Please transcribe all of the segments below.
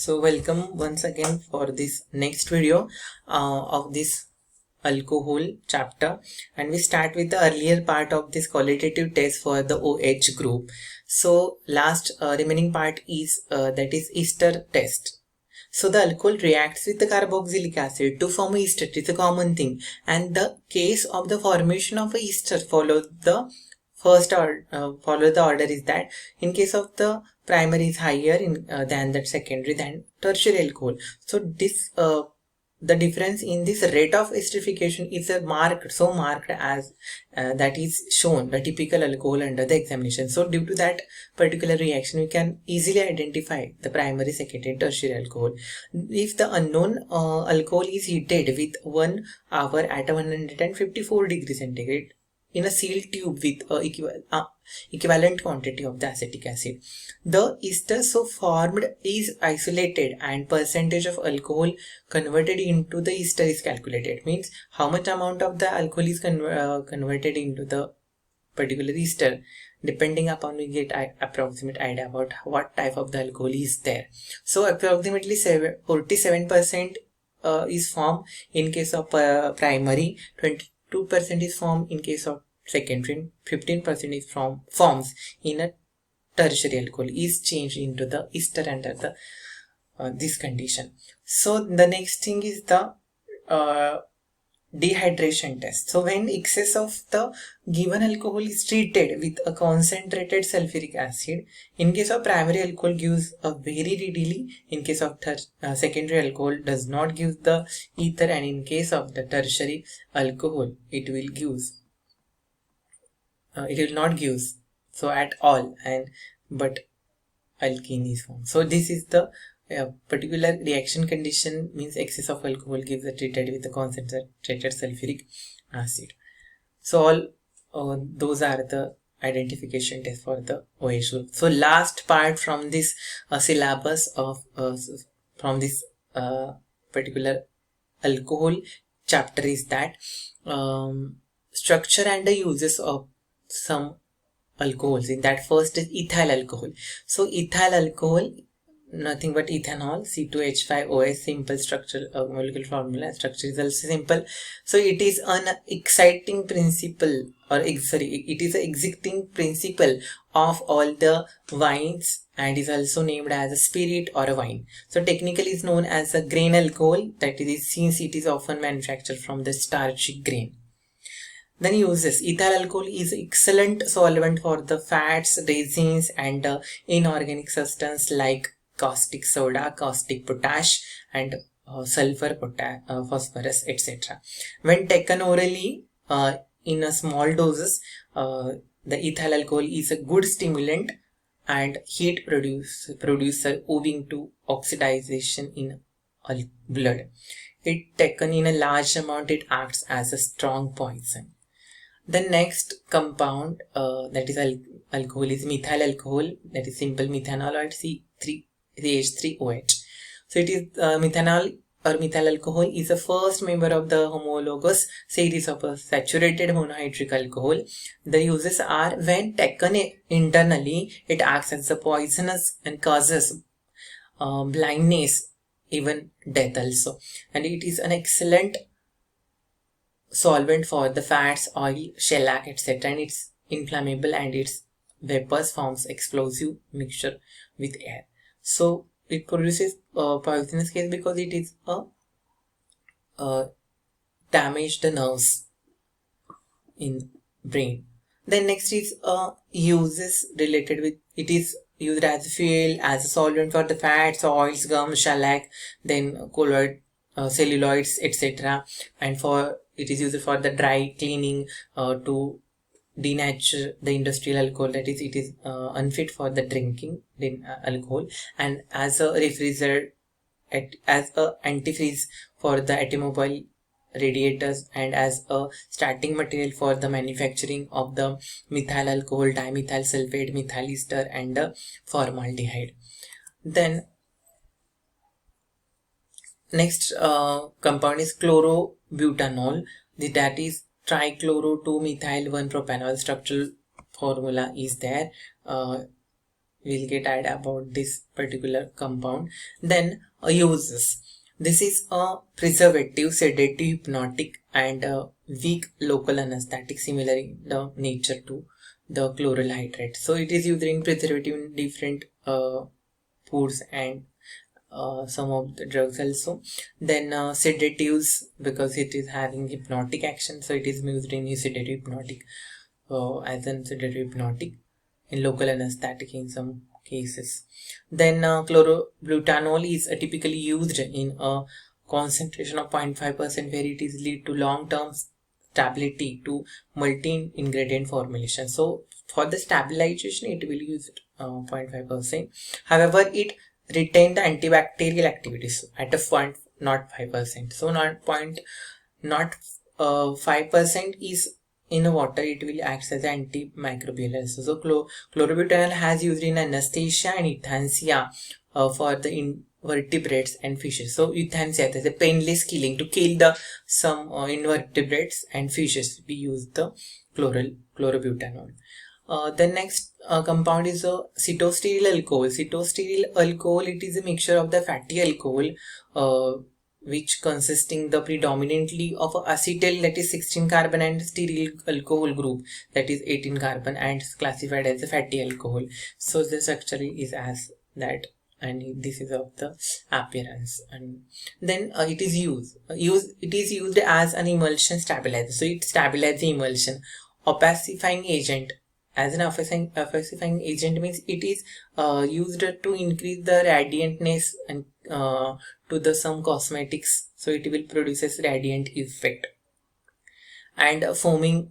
So welcome once again for this next video of this alcohol chapter, and we start with the earlier part of this qualitative test for the OH group. So last remaining part is that is ester test. So the alcohol reacts with the carboxylic acid to form ester. It is a common thing, and the case of the formation of a ester follow the order is that in case of the primary is higher than that secondary than tertiary alcohol. So this the difference in this rate of esterification is marked as that is shown the typical alcohol under the examination. So due to that particular reaction, we can easily identify the primary, secondary, and tertiary alcohol. If the unknown alcohol is heated with 1 hour at 154 degrees centigrade in a sealed tube with equivalent quantity of the acetic acid, the ester so formed is isolated and percentage of alcohol converted into the ester is calculated. Means how much amount of the alcohol is converted into the particular ester, depending upon we get approximate idea about what type of the alcohol is there. So approximately 47% is formed in case of primary, 22% is formed in case of secondary, 15% is forms in a tertiary alcohol is changed into the ester under the this condition. So the next thing is the dehydration test. So when excess of the given alcohol is treated with a concentrated sulfuric acid, in case of primary alcohol gives a very readily, in case of secondary alcohol does not give the ether, and in case of the tertiary alcohol it will not give so at all, and but alkene is formed. So this is the particular reaction condition, means excess of alcohol gives the treated with the concentrated sulfuric acid. So all those are the identification tests for the OH group. So last part from this syllabus of from this particular alcohol chapter is that structure and the uses of some alcohols. In that, first is ethyl alcohol. So ethyl alcohol, nothing but ethanol, C2H5OH, simple structure, molecular formula, structure is also simple. So it is an exciting principle, or it is an existing principle of all the wines, and is also named as a spirit or a wine. So technically is known as a grain alcohol, that is, since it is often manufactured from the starchy grain. Then uses: ethyl alcohol is excellent solvent for the fats, resins, and inorganic substance like caustic soda, caustic potash, and sulfur, phosphorus, etc. When taken orally in a small doses, the ethyl alcohol is a good stimulant and heat producer owing to oxidation in blood. It taken in a large amount, it acts as a strong poison. The next compound that is alcohol is methyl alcohol, that is simple methanol or CH3OH. So it is methanol or methyl alcohol is the first member of the homologous series of a saturated monohydric alcohol. The uses are: when taken internally, it acts as a poisonous and causes blindness, even death also, and it is an excellent solvent for the fats, oil, shellac, etc. And it's inflammable, and its vapors forms explosive mixture with air. So it produces poisonous gas because it is damage the nerves in brain. Then next is uses related with: it is used as fuel, as a solvent for the fats, oils, gum, shellac, then colloid, celluloids, etc. And for it is used for the dry cleaning to denature the industrial alcohol, that is, it is unfit for the drinking alcohol, and as a refrigerator, as a antifreeze for the automobile radiators, and as a starting material for the manufacturing of the methyl alcohol, dimethyl sulfate, methyl ester, and formaldehyde. Then next compound is chlorobutanol, that is trichloro 2 methyl 1 propanol. Structural formula is there. we'll get idea about this particular compound. Then uses. This is a preservative, sedative, hypnotic, and weak local anesthetic, similar in the nature to the chloral hydrate. So it is used in preservative in different foods and some of the drugs also. Then sedatives, because it is having hypnotic action, so it is used in sedative hypnotic as an sedative hypnotic, in local anesthetic in some cases. Then chlorobutanol is typically used in a concentration of 0.5%, where it is lead to long-term stability to multi-ingredient formulation. So for the stabilization it will use 0.5%. However, it retain the antibacterial activities at a point not 5%. So not 5% is in water, it will act as antimicrobial also. So chlorobutanol has used in anesthesia and euthanasia for the invertebrates and fishes. So euthanasia is a painless killing to kill the some invertebrates and fishes. We use the chlorobutanol. The next compound is a cetostearyl alcohol. Cetostearyl alcohol, it is a mixture of the fatty alcohol which consisting the predominantly of acetyl, that is 16 carbon, and stearyl alcohol group, that is 18 carbon, and is classified as a fatty alcohol. So the structure is as that, and this is of the appearance. And then it is used as an emulsion stabilizer. So it stabilizes the emulsion. Opacifying agent. As an opacifying agent means it is used to increase the radiantness and to the some cosmetics, so it will produce a radiant effect. And foam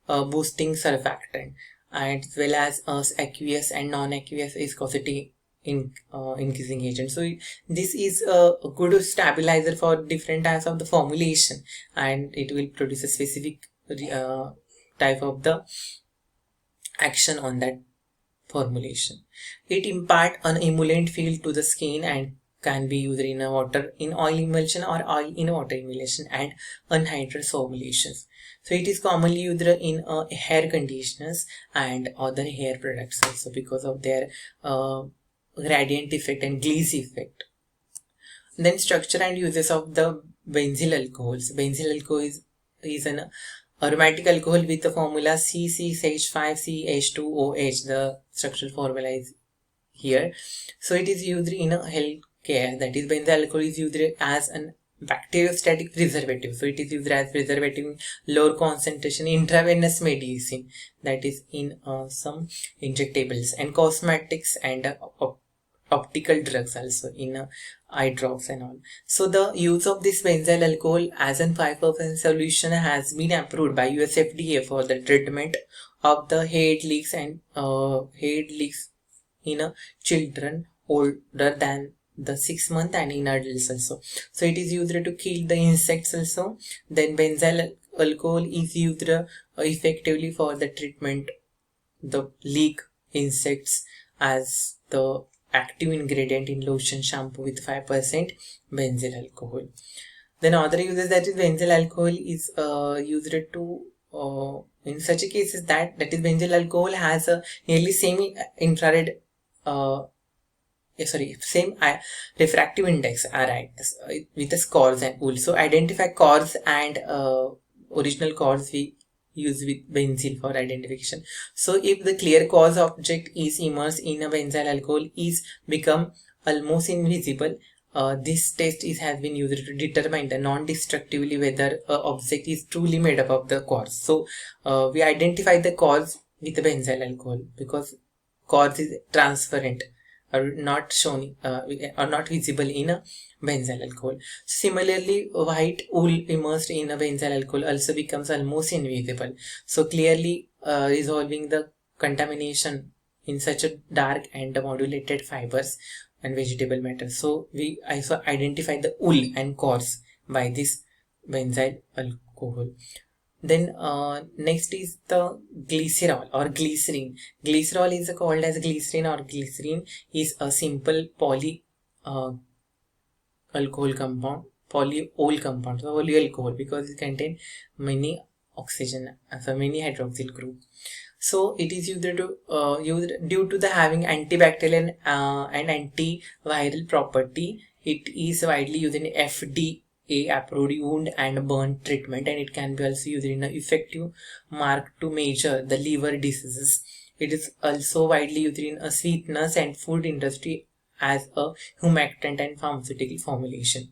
boosting surfactant, as well as aqueous and non-aqueous viscosity increasing agent. So this is a good stabilizer for different types of the formulation, and it will produce a specific type of the action on that formulation. It impart an emollient feel to the skin and can be used in a water in oil emulsion or oil in water emulsion and anhydrous formulations. So it is commonly used in hair conditioners and other hair products also, because of their gradient effect and glaze effect. Then structure and uses of the benzyl alcohols. Benzyl alcohol is an aromatic alcohol with the formula CCH5CH2OH. The structural formula is here. So it is used in a healthcare, that is benzyl alcohol is used as an bacteriostatic preservative. So it is used as preservative in lower concentration intravenous medicine, that is in some injectables, and cosmetics and optical drugs also, in eye drops and all. So the use of this benzyl alcohol as a 5% solution has been approved by US FDA for the treatment of the head leaks and head leaks in children older than the 6 months and in adults also. So it is used to kill the insects also. Then benzyl alcohol is used effectively for the treatment the leak insects as the active ingredient in lotion, shampoo with 5% benzyl alcohol. Then other uses, that is benzyl alcohol is used to in such cases that is benzyl alcohol has a nearly same infrared same refractive index, right, with the cores and wool. So identify cores and original cores we use with benzene for identification. So if the clear cause object is immersed in a benzyl alcohol is become almost invisible, this test has been used to determine the non-destructively whether object is truly made up of the cores. So we identify the cause with the benzyl alcohol because cause is transparent or not shown or not visible in a benzyl alcohol. Similarly, white wool immersed in a benzyl alcohol also becomes almost invisible. So clearly resolving the contamination in such a dark and modulated fibers and vegetable matter. So we also identify the wool and cores by this benzyl alcohol. Then next is the glycerol or glycerin. Glycerol is called as glycerin or glycerin is a simple poly alcohol compound, polyol compound, so polyalcohol because it contains many oxygen, so many hydroxyl group. So it is used due to the having antibacterial and antiviral property. It is widely used in FDA approved wound and burn treatment, and it can be also used in an effective mark to measure the liver diseases. It is also widely used in a sweetness and food industry as a humectant and pharmaceutical formulation.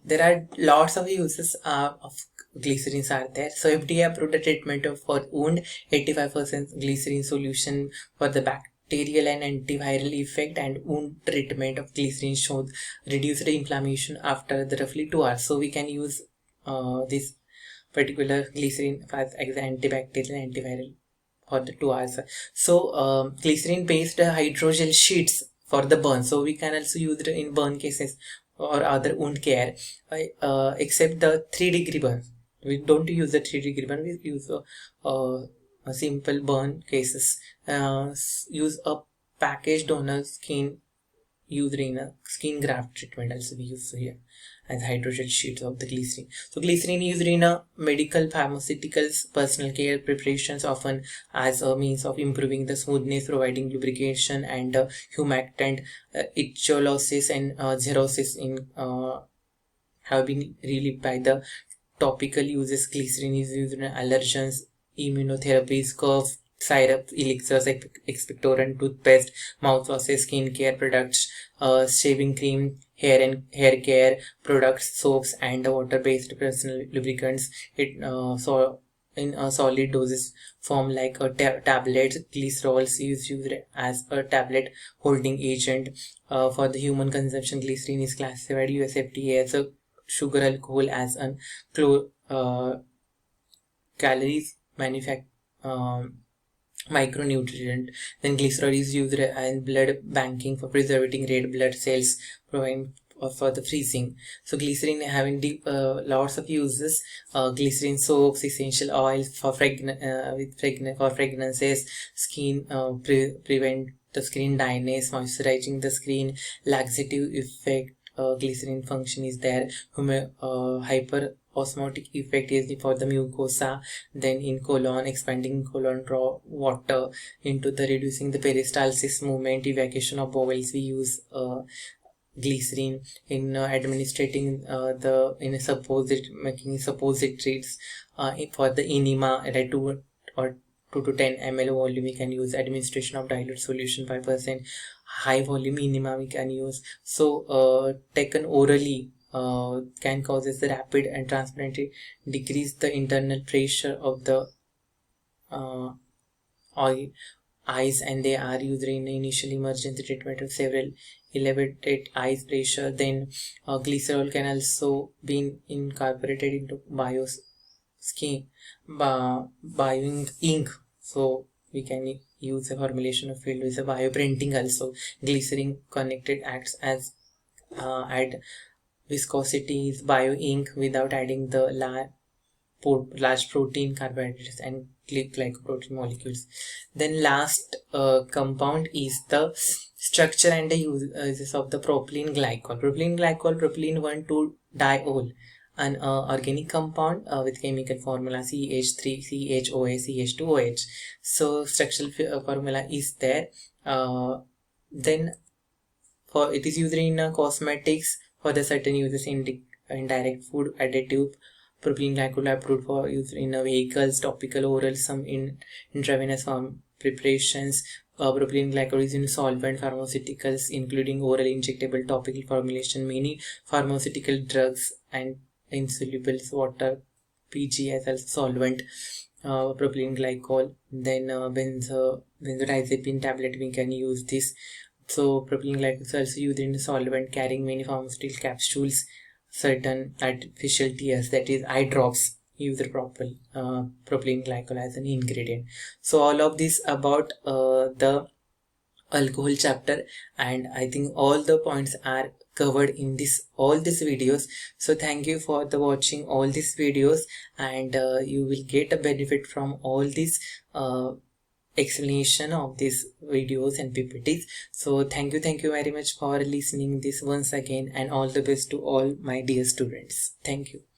There are lots of uses of glycerins are there. So FDA approved the treatment for wound, 85% glycerin solution for the bacterial and antiviral effect, and wound treatment of glycerin shows reduced inflammation after the roughly 2 hours. So we can use this particular glycerin as antibacterial and antiviral for the 2 hours. So glycerin based hydrogel sheets for the burn. So we can also use it in burn cases or other wound care, except the 3-degree burn. We don't use the 3-degree burn. We use a simple burn cases. Use a packaged donor skin used in a skin graft treatment. Also we use here as hydrogel sheets of the glycerin. So glycerin used in a medical, pharmaceuticals, personal care preparations, often as a means of improving the smoothness, providing lubrication and humectant. Ichthyosis and xerosis in have been relieved by the topical uses. Glycerin is used in allergens, immunotherapies, cough syrup, elixirs, expectorant, toothpaste, mouthwashes, skin care products, shaving cream, hair care products, soaps, and water-based personal lubricants. It in a solid doses form like a tablets. Glycerol is used as a tablet holding agent. For the human consumption, glycerin is classified US FDA as a sugar alcohol, as an calories micronutrient. Then glycerol is used in blood banking for preserving red blood cells, providing for the freezing. So glycerin having lots of uses. Glycerin soaps, essential oils for fragrances, skin prevent the skin dryness, moisturizing the skin, laxative effect. Glycerin function is there. Hyperosmotic effect is for the mucosa. Then in colon, expanding colon, draw water into the reducing the peristalsis movement, evacuation of bowels. We use glycerin in administrating making suppositories for the enema at a 2 to 10 ml volume. We can use administration of dilute solution 5%. High volume enema we can use. So taken orally can causes the rapid and transparently decrease the internal pressure of the eyes, and they are used in initial emergency treatment of several elevated eyes pressure. Then glycerol can also be incorporated into bio ink. So we can use a formulation of filled with a bioprinting also. Glycerin connected acts as add viscosity is bio ink without adding the large protein, carbohydrates, and glycoprotein molecules. Then last compound is the structure and the uses of the propylene glycol. Propylene 1,2-diol, an organic compound with chemical formula CH3 CHOA CH2OH. So structural formula is there. Then for it is used in cosmetics for the certain uses in indirect food additive. Propylene glycol approved for use in vehicles, topical, oral, some in intravenous form preparations. Propylene glycol is in solvent pharmaceuticals, including oral, injectable, topical formulation, many pharmaceutical drugs, and insolubles, water, PG as a solvent. Propylene glycol. Then benzodiazepine tablet, we can use this. So propylene glycol is also used in solvent carrying many pharmaceutical capsules, certain artificial tears, that is eye drops, use propylene glycol as an ingredient. So all of this about the alcohol chapter, and I think all the points are covered in all these videos. So thank you for the watching all these videos, and you will get a benefit from all these explanation of these videos and PPTs. So thank you very much for listening this once again, and all the best to all my dear students. Thank you.